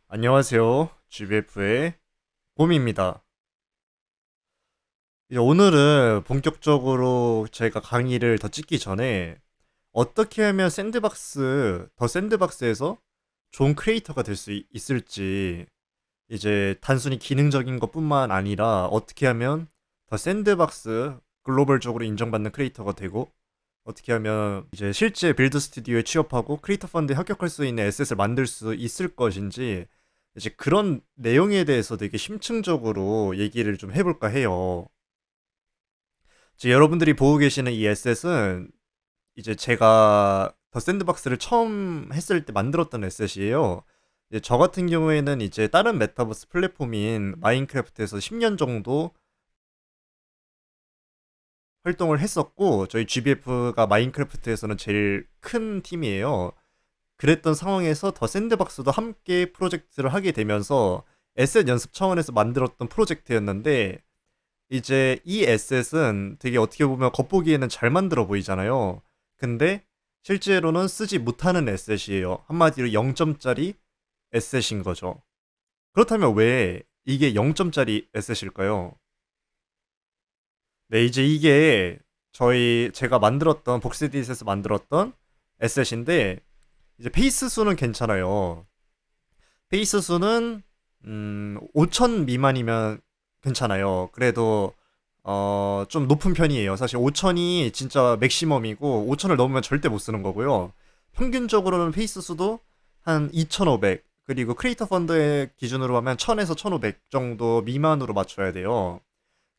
안녕하세요. GBF의 곰입니다. 이제 오늘은 본격적으로 제가 강의를 더 찍기 전에 어떻게 하면 더 샌드박스에서 좋은 크리에이터가 될 수 있을지, 이제 단순히 기능적인 것뿐만 아니라 어떻게 하면 더 샌드박스 글로벌적으로 인정받는 크리에이터가 되고, 어떻게 하면 이제 실제 빌드 스튜디오에 취업하고 크리에이터 펀드에 합격할 수 있는 에셋을 만들 수 있을 것인지, 이제 그런 내용에 대해서 되게 심층적으로 얘기를 좀 해볼까 해요. 이제 여러분들이 보고 계시는 이 에셋은 이제 제가 더 샌드박스를 처음 했을 때 만들었던 에셋이에요. 이제 저 같은 경우에는 이제 다른 메타버스 플랫폼인 마인크래프트에서 10년 정도 활동을 했었고, 저희 GBF가 마인크래프트에서는 제일 큰 팀이에요. 그랬던 상황에서 더 샌드박스도 함께 프로젝트를 하게 되면서 에셋 연습 차원에서 만들었던 프로젝트였는데, 이제 이 에셋은 되게 어떻게 보면 겉보기에는 잘 만들어 보이잖아요. 근데 실제로는 쓰지 못하는 에셋이에요. 한마디로 0점짜리 에셋인 거죠. 그렇다면 왜 이게 0점짜리 에셋일까요? 네, 이제 이게 제가 만들었던 복스디스에서 만들었던 에셋인데, 이제 페이스 수는 괜찮아요. 페이스 수는 5천 미만이면 괜찮아요. 그래도 좀 높은 편이에요. 사실 5천이 진짜 맥시멈이고 5천을 넘으면 절대 못 쓰는 거고요. 평균적으로는 페이스 수도 한 2,500, 그리고 크리에이터 펀드의 기준으로 하면 1000에서 1500 정도 미만으로 맞춰야 돼요.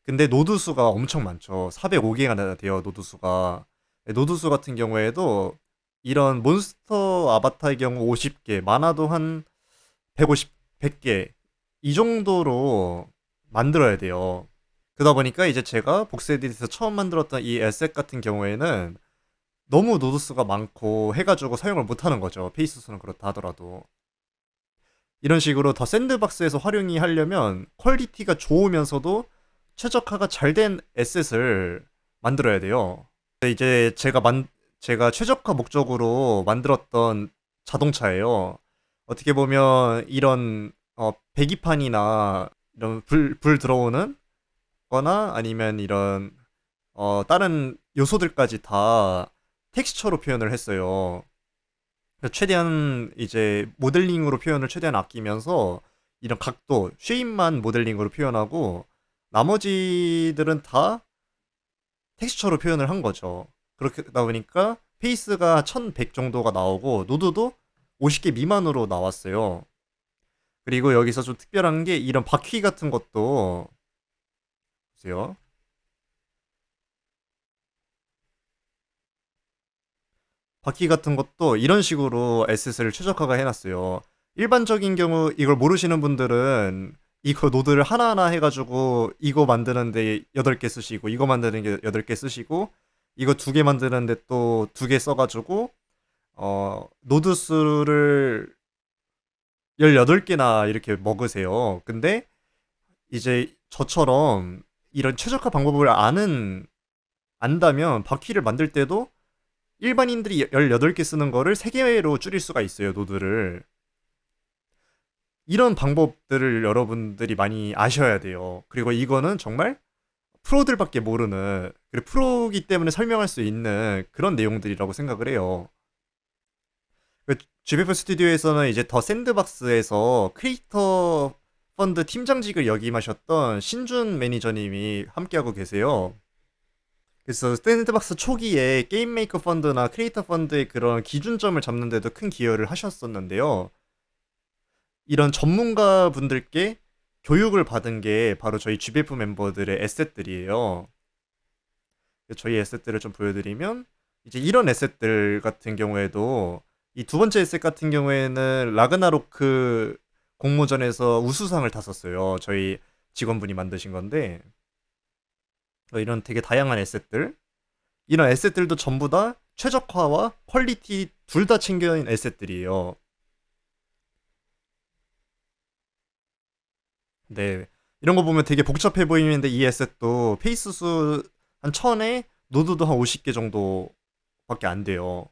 근데 노드 수가 엄청 많죠. 405개가 돼요, 노드 수가. 노드 수 같은 경우에도 이런 몬스터 아바타의 경우 50개, 많아도 한 150, 100개 이 정도로 만들어야 돼요. 그러다 보니까 이제 제가 복스에디트에서 처음 만들었던 이 에셋 같은 경우에는 너무 노드수가 많고 해가지고 사용을 못하는 거죠. 페이스 수는 그렇다 하더라도. 이런 식으로 더 샌드박스에서 활용이 하려면 퀄리티가 좋으면서도 최적화가 잘 된 에셋을 만들어야 돼요. 근데 이제 제가 최적화 목적으로 만들었던 자동차예요. 어떻게 보면 이런 배기판이나 이런 불 들어오는 거나 아니면 이런 다른 요소들까지 다 텍스처로 표현을 했어요. 그래서 최대한 이제 모델링으로 표현을 최대한 아끼면서 이런 각도, 쉐입만 모델링으로 표현하고 나머지들은 다 텍스처로 표현을 한 거죠. 그렇다 보니까 페이스가 1100 정도가 나오고 노드도 50개 미만으로 나왔어요. 그리고 여기서 좀 특별한 게 이런 바퀴 같은 것도 보세요. 바퀴 같은 것도 이런 식으로 에셋을 최적화가 해놨어요. 일반적인 경우 이걸 모르시는 분들은 이거 노드를 하나하나 해가지고 이거 만드는데 8개 쓰시고 이거 만드는 게 8개 쓰시고 이거 2개 만드는데 또 2개 써가지고 노드 수를 18개나 이렇게 먹으세요. 근데 이제 저처럼 이런 최적화 방법을 안다면 바퀴를 만들 때도 일반인들이 18개 쓰는 거를 3개로 줄일 수가 있어요, 노드를. 이런 방법들을 여러분들이 많이 아셔야 돼요. 그리고 이거는 정말 프로들밖에 모르는, 그리고 프로기 때문에 설명할 수 있는 그런 내용들이라고 생각을 해요. GBF 스튜디오에서는 이제 더 샌드박스에서 크리에이터 펀드 팀장직을 역임하셨던 신준 매니저님이 함께하고 계세요. 그래서 샌드박스 초기에 게임 메이커 펀드나 크리에이터 펀드의 그런 기준점을 잡는 데도 큰 기여를 하셨었는데요. 이런 전문가 분들께 교육을 받은 게 바로 저희 GBF 멤버들의 에셋들이에요. 저희 에셋들을 좀 보여드리면, 이제 이런 에셋들 같은 경우에도 이 두 번째 에셋 같은 경우에는 라그나로크 공모전에서 우수상을 탔었어요. 저희 직원분이 만드신 건데, 이런 되게 다양한 에셋들, 이런 에셋들도 전부 다 최적화와 퀄리티 둘 다 챙겨낸 에셋들이에요. 네. 이런 거 보면 되게 복잡해 보이는데 이 에셋도 페이스 수 한 1000에 노드도 한 50개 정도밖에 안 돼요.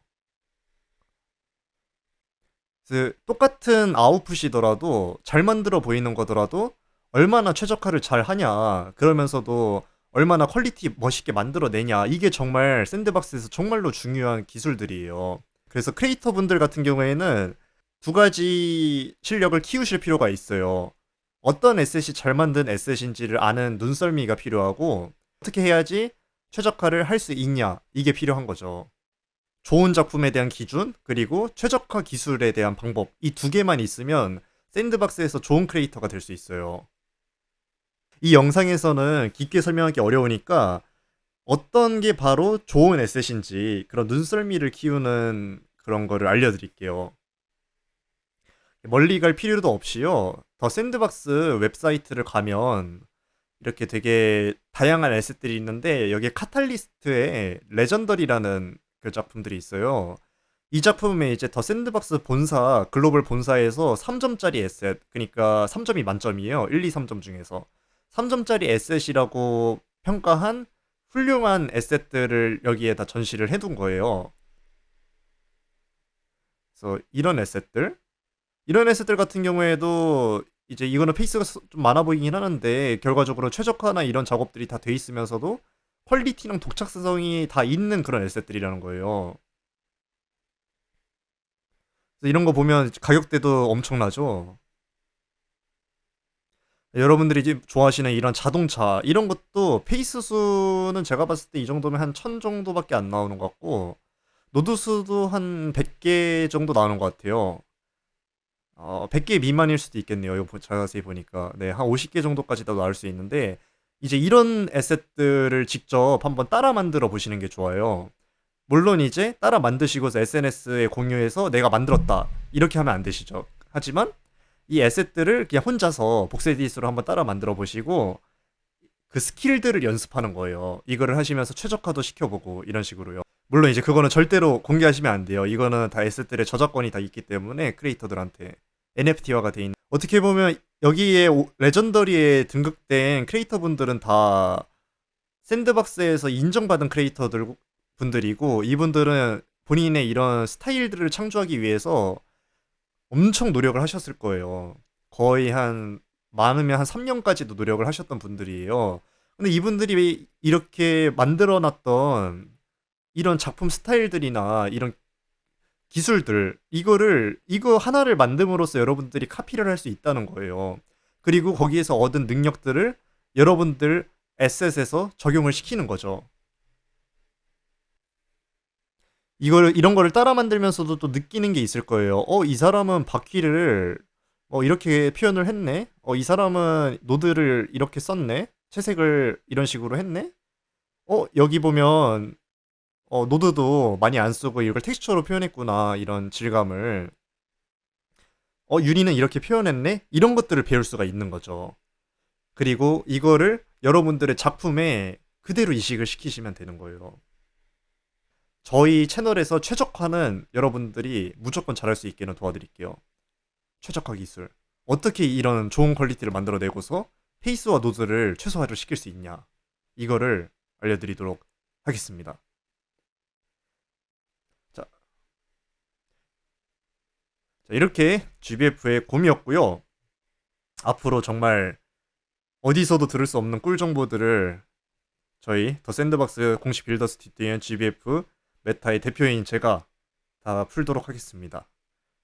똑같은 아웃풋이더라도 잘 만들어 보이는 거더라도 얼마나 최적화를 잘 하냐, 그러면서도 얼마나 퀄리티 멋있게 만들어내냐, 이게 정말 샌드박스에서 정말로 중요한 기술들이에요. 그래서 크리에이터 분들 같은 경우에는 두 가지 실력을 키우실 필요가 있어요. 어떤 에셋이 잘 만든 에셋인지를 아는 눈썰미가 필요하고, 어떻게 해야지 최적화를 할 수 있냐, 이게 필요한 거죠. 좋은 작품에 대한 기준, 그리고 최적화 기술에 대한 방법, 이 두 개만 있으면 샌드박스에서 좋은 크리에이터가 될 수 있어요. 이 영상에서는 깊게 설명하기 어려우니까 어떤 게 바로 좋은 에셋인지 그런 눈썰미를 키우는 그런 거를 알려드릴게요. 멀리 갈 필요도 없이요. 더 샌드박스 웹사이트를 가면 이렇게 되게 다양한 에셋들이 있는데, 여기에 카탈리스트에 레전더리라는 그 작품들이 있어요. 이 작품에 이제 더 샌드박스 본사, 글로벌 본사에서 3점짜리 에셋, 그러니까 3점이 만점이에요. 1, 2, 3점 중에서 3점짜리 에셋이라고 평가한 훌륭한 에셋들을 여기에다 전시를 해둔 거예요. 그래서 이런 에셋들 같은 경우에도 이제 이거는 페이스가 좀 많아 보이긴 하는데, 결과적으로 최적화나 이런 작업들이 다 돼 있으면서도 퀄리티랑 독창성이 다 있는 그런 에셋들이라는 거예요. 그래서 이런 거 보면 가격대도 엄청나죠. 여러분들이 이제 좋아하시는 이런 자동차 이런 것도 페이스 수는 제가 봤을 때 이 정도면 한 1000 정도밖에 안 나오는 것 같고, 노드 수도 한 100개 정도 나오는 것 같아요. 100개 미만일 수도 있겠네요. 이거 자세히 보니까. 네, 한 50개 정도까지도 나올 수 있는데, 이제 이런 에셋들을 직접 한번 따라 만들어 보시는 게 좋아요. 물론 이제 따라 만드시고서 SNS에 공유해서 내가 만들었다, 이렇게 하면 안 되시죠. 하지만 이 에셋들을 그냥 혼자서 복세디스로 한번 따라 만들어 보시고 그 스킬들을 연습하는 거예요. 이거를 하시면서 최적화도 시켜보고 이런 식으로요. 물론 이제 그거는 절대로 공개하시면 안 돼요. 이거는 다 에셋들의 저작권이 다 있기 때문에 크리에이터들한테 NFT화가 돼 있는. 어떻게 보면 여기에 레전더리에 등극된 크리에이터 분들은 다 샌드박스에서 인정받은 크리에이터들 분들이고, 이분들은 본인의 이런 스타일들을 창조하기 위해서 엄청 노력을 하셨을 거예요. 거의 한 많으면 한 3년까지도 노력을 하셨던 분들이에요. 근데 이분들이 이렇게 만들어 놨던 이런 작품 스타일들이나 이런 기술들, 이거 하나를 만듦으로써 여러분들이 카피를 할 수 있다는 거예요. 그리고 거기에서 얻은 능력들을 여러분들 에셋에서 적용을 시키는 거죠. 이런 거를 따라 만들면서도 또 느끼는 게 있을 거예요. 이 사람은 바퀴를 이렇게 표현을 했네. 이 사람은 노드를 이렇게 썼네. 채색을 이런 식으로 했네. 여기 보면 노드도 많이 안 쓰고 이걸 텍스처로 표현했구나. 이런 질감을. 유리는 이렇게 표현했네. 이런 것들을 배울 수가 있는 거죠. 그리고 이거를 여러분들의 작품에 그대로 이식을 시키시면 되는 거예요. 저희 채널에서 최적화는 여러분들이 무조건 잘할 수 있게는 도와드릴게요. 최적화 기술. 어떻게 이런 좋은 퀄리티를 만들어내고서 페이스와 노드를 최소화를 시킬 수 있냐. 이거를 알려드리도록 하겠습니다. 자, 이렇게 GBF의 곰이었고요. 앞으로 정말 어디서도 들을 수 없는 꿀 정보들을 저희 더 샌드박스 공식 빌더 스튜디오인 GBF 메타의 대표인 제가 다 풀도록 하겠습니다.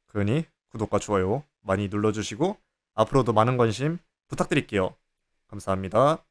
그러니 구독과 좋아요 많이 눌러주시고 앞으로도 많은 관심 부탁드릴게요. 감사합니다.